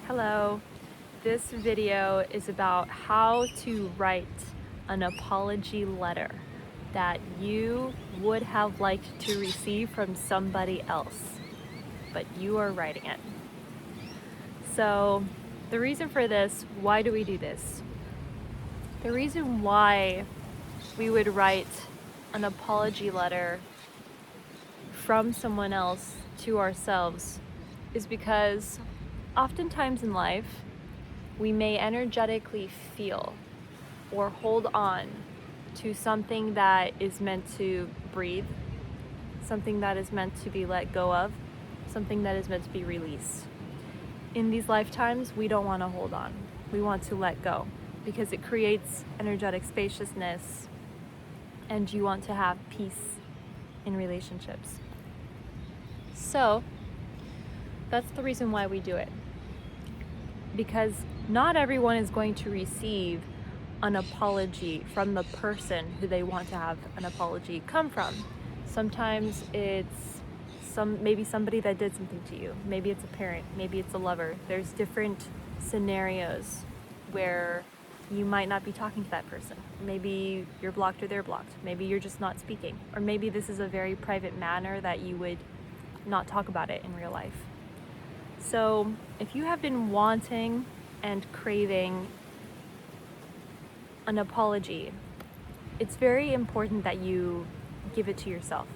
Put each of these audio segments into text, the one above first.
Hello. This video is about how to write an apology letter that you would have liked to receive from somebody else, but you are writing it. So the reason for this, why do we do this? The reason why we would write an apology letter from someone else to ourselves is because oftentimes in life, we may energetically feel or hold on to something that is meant to breathe, something that is meant to be let go of, something that is meant to be released. In these lifetimes, we don't want to hold on. We want to let go because it creates energetic spaciousness and you want to have peace in relationships. So that's the reason why we do it. Because not everyone is going to receive an apology from the person who they want to have an apology come from. Sometimes it's maybe somebody that did something to you. Maybe it's a parent, maybe it's a lover. There's different scenarios where you might not be talking to that person. Maybe you're blocked or they're blocked. Maybe you're just not speaking. Or maybe this is a very private manner that you would not talk about it in real life. So if you have been wanting and craving an apology, it's very important that you give it to yourself.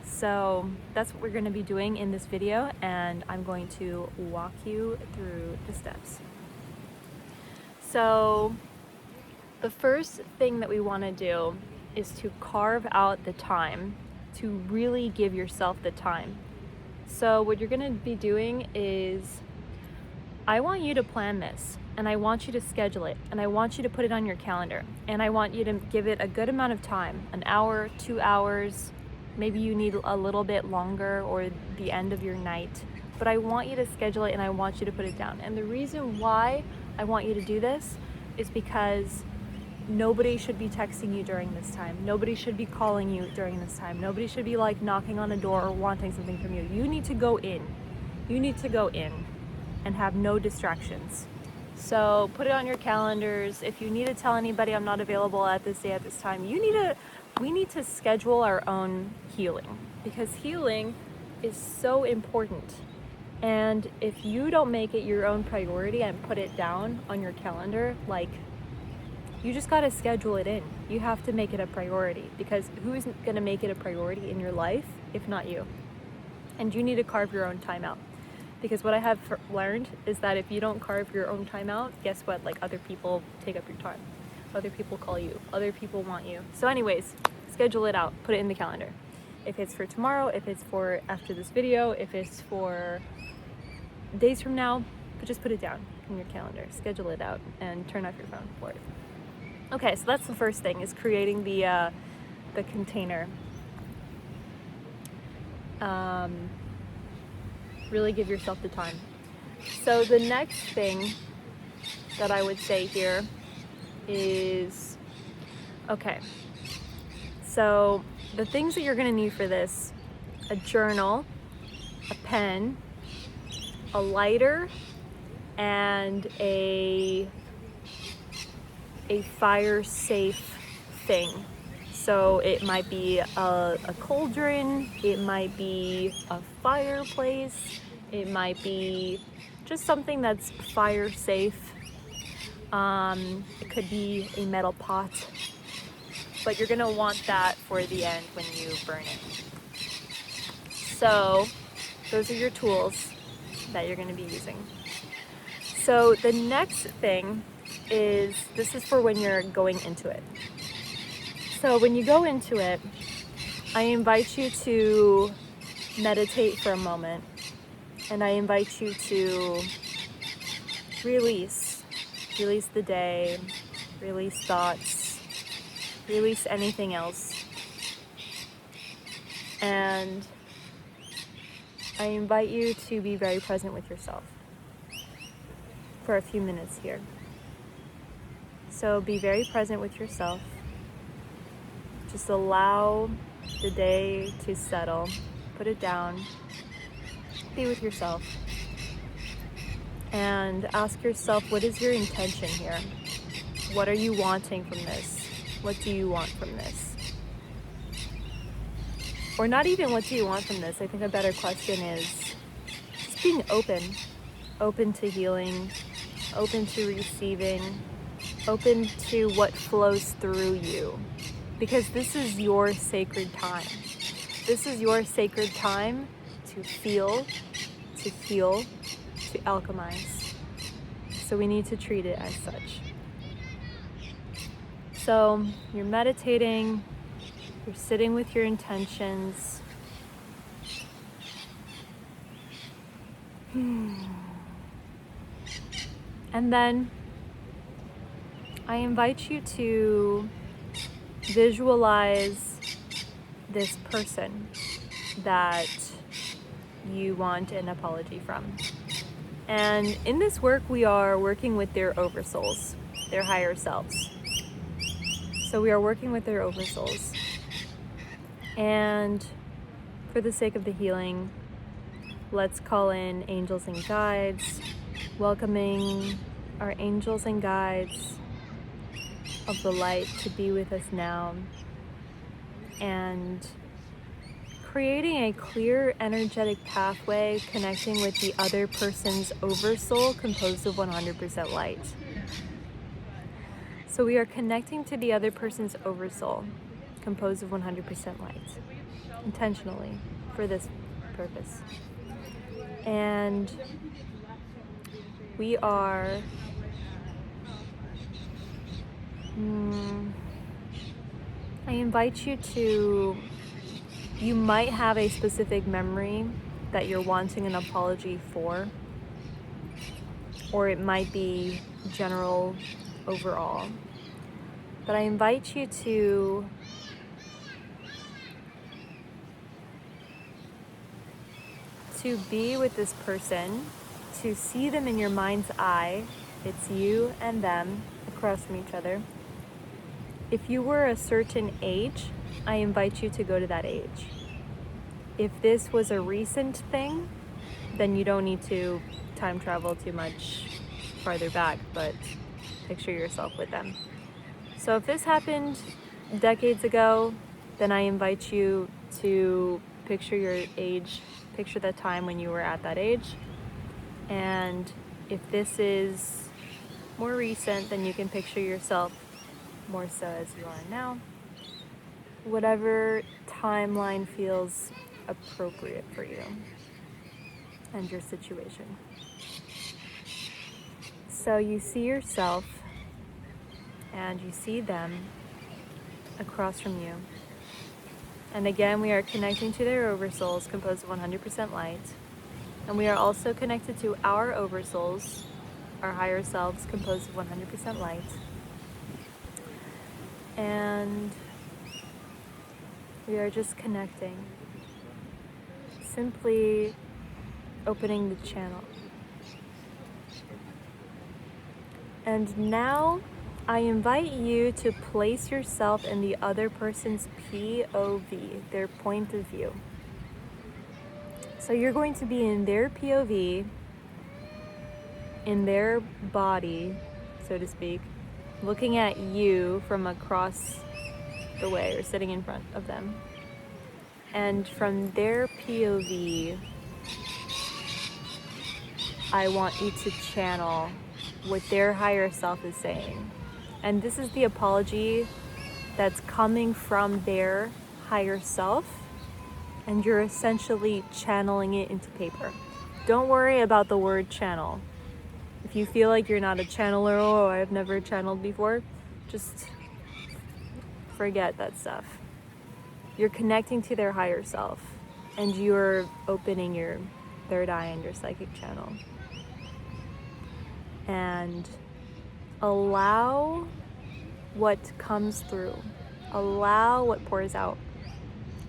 So that's what we're going to be doing in this video, and I'm going to walk you through the steps. So the first thing that we want to do is to carve out the time to really give yourself the time. So what you're going to be doing is, I want you to plan this, and I want you to schedule it, and I want you to put it on your calendar, and I want you to give it a good amount of time, an hour, 2 hours, maybe you need a little bit longer or the end of your night, but I want you to schedule it and I want you to put it down. And the reason why I want you to do this is because nobody should be texting you during this time. Nobody should be calling you during this time. Nobody should be like knocking on a door or wanting something from you. You need to go in. You need to go in and have no distractions. So put it on your calendars. If you need to tell anybody I'm not available at this day at this time, we need to schedule our own healing, because healing is so important. And if you don't make it your own priority and put it down on your calendar, you just got to schedule it in. You have to make it a priority, because who's going to make it a priority in your life if not you? And you need to carve your own time out. Because what I have learned is that if you don't carve your own time out, guess what? Other people take up your time. Other people call you. Other people want you. So anyways, schedule it out. Put it in the calendar. If it's for tomorrow, if it's for after this video, if it's for days from now, but just put it down in your calendar. Schedule it out and turn off your phone for it. Okay, so that's the first thing, is creating the container. Really give yourself the time. So the next thing that I would say here is, okay, so the things that you're going to need for this: a journal, a pen, a lighter, and a fire safe thing. So it might be a cauldron, it might be a fireplace, it might be just something that's fire safe. It could be a metal pot, but you're gonna want that for the end when you burn it. So those are your tools that you're gonna be using. So the next thing is, this is for when you're going into it. So when you go into it, I invite you to meditate for a moment, and I invite you to release the day, release thoughts, release anything else. And I invite you to be very present with yourself for a few minutes here. So be very present with yourself. Just allow the day to settle. Put it down. Be with yourself. and ask yourself, what is your intention here? What are you wanting from this? What do you want from this? Or not even what do you want from this. I think a better question is just being open to healing, open to receiving, open to what flows through you. Because this is your sacred time. This is your sacred time to feel, to heal, to alchemize. So we need to treat it as such. So you're meditating, you're sitting with your intentions. And then I invite you to visualize this person that you want an apology from. And in this work, we are working with their oversouls, their higher selves. So we are working with their oversouls. And for the sake of the healing, let's call in angels and guides, welcoming our angels and guides of the light to be with us now, and creating a clear energetic pathway connecting with the other person's oversoul composed of 100% light. So we are connecting to the other person's oversoul composed of 100% light, intentionally, for this purpose. And we are I invite you to, you might have a specific memory that you're wanting an apology for, or it might be general overall. But I invite you to be with this person, to see them in your mind's eye. It's you and them across from each other. If you were a certain age, I invite you to go to that age. If this was a recent thing, then you don't need to time travel too much farther back, but picture yourself with them. So if this happened decades ago, then I invite you to picture your age, picture the time when you were at that age. And if this is more recent, then you can picture yourself more so as you are now. Whatever timeline feels appropriate for you and your situation. So you see yourself and you see them across from you. And again, we are connecting to their oversouls composed of 100% light. And we are also connected to our oversouls, our higher selves composed of 100% light. And we are just connecting, simply opening the channel. And now I invite you to place yourself in the other person's POV, their point of view. So you're going to be in their POV, in their body, so to speak, looking at you from across the way or sitting in front of them. And from their POV, I want you to channel what their higher self is saying. And this is the apology that's coming from their higher self, and you're essentially channeling it into paper. Don't worry about the word channel. If you feel like you're not a channeler or I've never channeled before, just forget that stuff. You're connecting to their higher self, and you're opening your third eye and your psychic channel. And allow what comes through. Allow what pours out.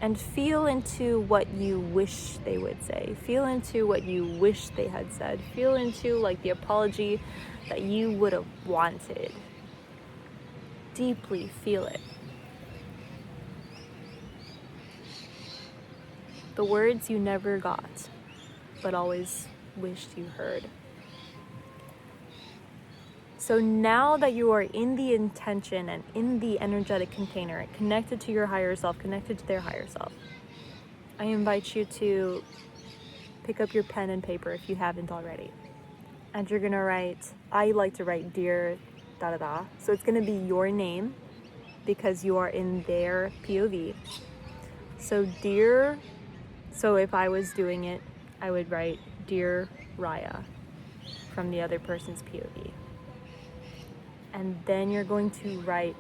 And feel into what you wish they would say. Feel into what you wish they had said. Feel into like the apology that you would have wanted. Deeply feel it. The words you never got, but always wished you heard. So now that you are in the intention and in the energetic container, connected to your higher self, connected to their higher self, I invite you to pick up your pen and paper if you haven't already. And you're gonna write, I like to write dear da da da. So it's gonna be your name because you are in their POV. So if I was doing it, I would write dear Raya from the other person's POV. And then you're going to write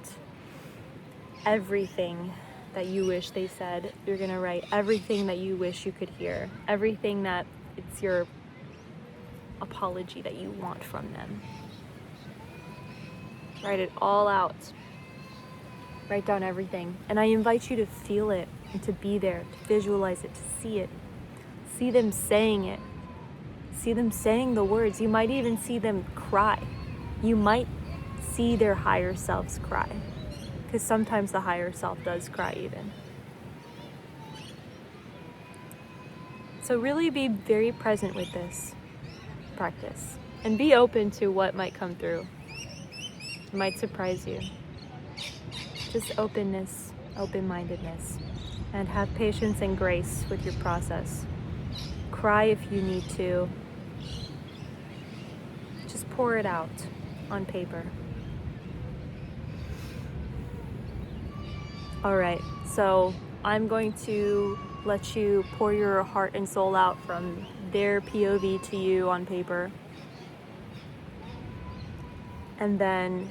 everything that you wish they said. You're gonna write everything that you wish you could hear. Everything that it's your apology that you want from them. Write it all out. Write down everything. And I invite you to feel it and to be there, to visualize it, to see it. See them saying it. See them saying the words. You might even see them cry. You might see their higher selves cry, because sometimes the higher self does cry even. So really be very present with this practice and be open to what might come through. It might surprise you. Just openness, open-mindedness, and have patience and grace with your process. Cry if you need to. Just pour it out on paper. All right, so I'm going to let you pour your heart and soul out from their POV to you on paper. And then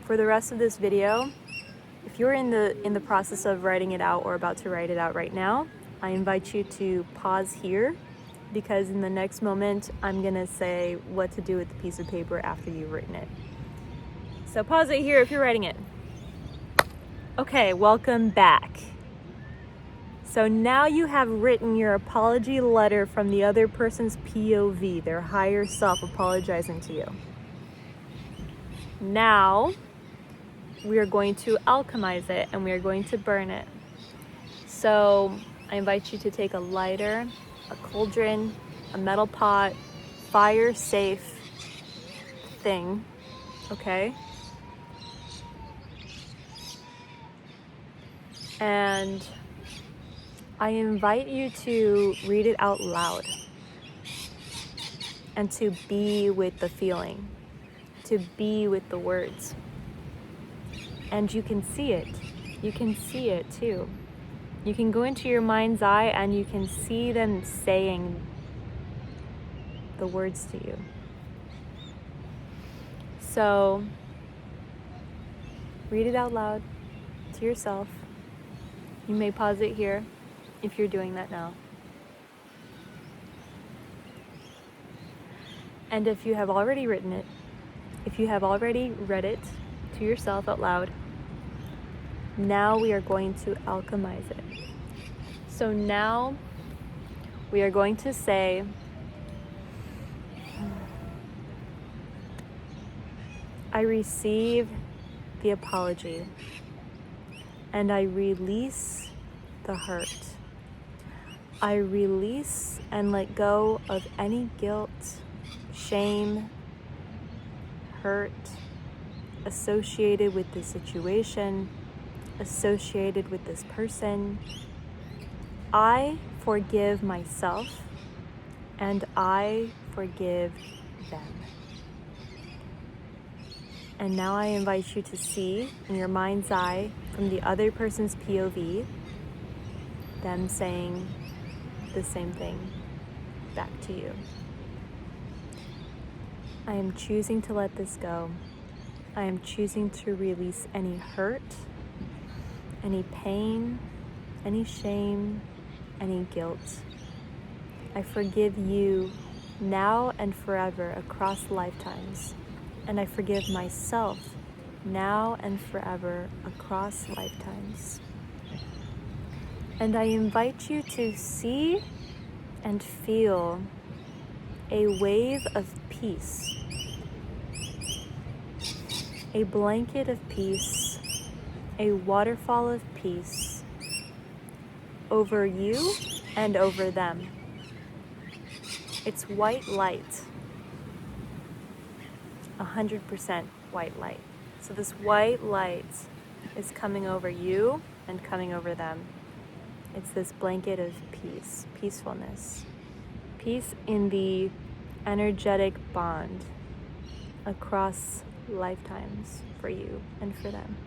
for the rest of this video, if you're in the process of writing it out or about to write it out right now, I invite you to pause here, because in the next moment, I'm gonna say what to do with the piece of paper after you've written it. So pause it here if you're writing it. Okay, welcome back. So now you have written your apology letter from the other person's POV, their higher self apologizing to you. Now, we are going to alchemize it and we are going to burn it. So I invite you to take a lighter, a cauldron, a metal pot, fire safe thing, okay? And I invite you to read it out loud and to be with the feeling, to be with the words. And you can see it. You can see it too. You can go into your mind's eye and you can see them saying the words to you. So read it out loud to yourself. You may pause it here if you're doing that now. And if you have already written it, if you have already read it to yourself out loud, now we are going to alchemize it. So now we are going to say, I receive the apology and I release the hurt. I release and let go of any guilt, shame, hurt associated with the situation, associated with this person. I forgive myself and I forgive them. And now I invite you to see in your mind's eye from the other person's POV, them saying the same thing back to you. I am choosing to let this go. I am choosing to release any hurt, any pain, any shame, any guilt. I forgive you now and forever across lifetimes. And I forgive myself now and forever across lifetimes. And I invite you to see and feel a wave of peace, a blanket of peace, a waterfall of peace over you and over them. It's white light. 100% white light. So this white light is coming over you and coming over them. It's this blanket of peace, peacefulness, peace in the energetic bond across lifetimes for you and for them.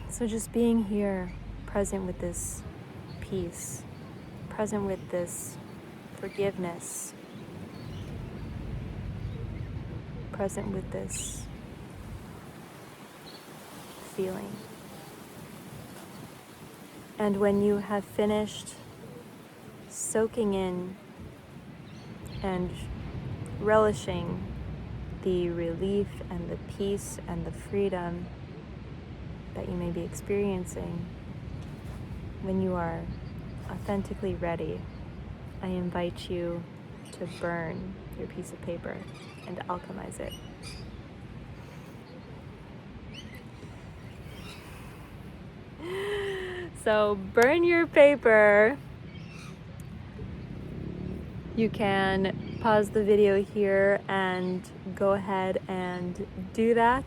So just being here, present with this peace, present with this forgiveness, present with this feeling. And when you have finished soaking in and relishing the relief and the peace and the freedom that you may be experiencing, when you are authentically ready, I invite you to burn your piece of paper and alchemize it. So burn your paper. You can pause the video here and go ahead and do that.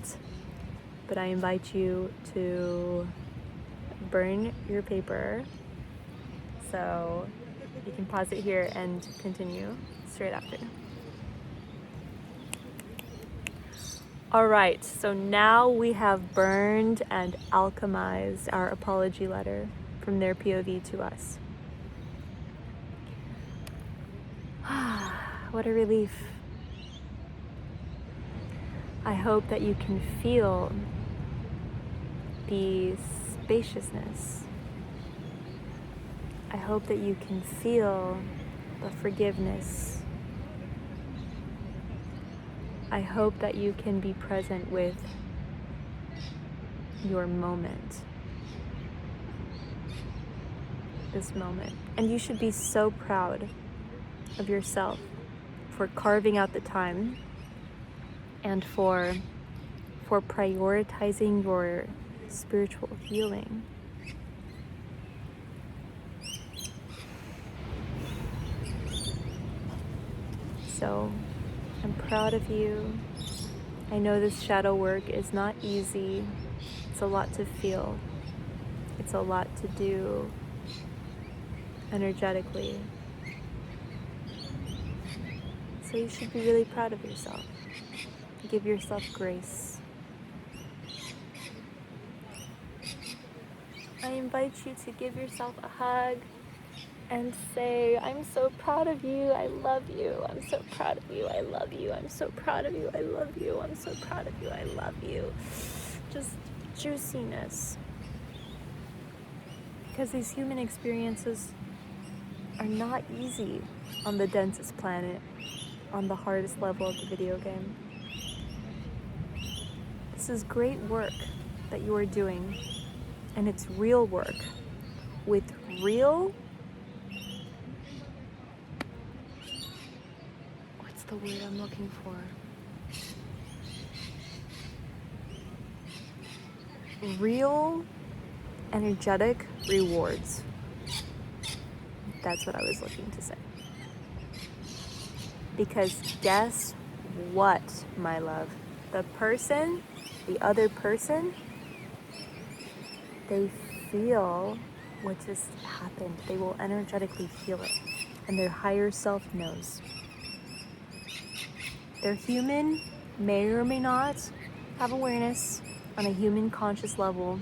But I invite you to burn your paper. So you can pause it here and continue straight after. All right, so now we have burned and alchemized our apology letter from their POV to us. What a relief. I hope that you can feel the spaciousness. I hope that you can feel the forgiveness. I hope that you can be present with your moment, this moment. And you should be so proud of yourself for carving out the time and for prioritizing your spiritual healing. So I'm proud of you. I know this shadow work is not easy. It's a lot to feel. It's a lot to do energetically. So you should be really proud of yourself. Give yourself grace. I invite you to give yourself a hug and say, I'm so proud of you, I love you, I'm so proud of you, I love you, I'm so proud of you, I love you, I'm so proud of you, I love you. Just juiciness. Because these human experiences are not easy on the densest planet, on the hardest level of the video game. This is great work that you are doing, and it's real work with real, what's the word I'm looking for? Real energetic rewards. That's what I was looking to say. Because guess what, my love? The other person, they feel what just happened. They will energetically feel it. And their higher self knows. Their human may or may not have awareness on a human conscious level.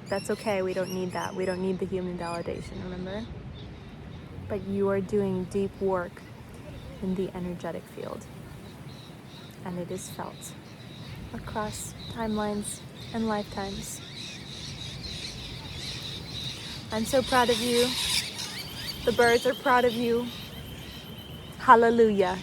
That's okay, we don't need that. We don't need the human validation, remember? But you are doing deep work in the energetic field. And it is felt across timelines and lifetimes. I'm so proud of you. The birds are proud of you. Hallelujah.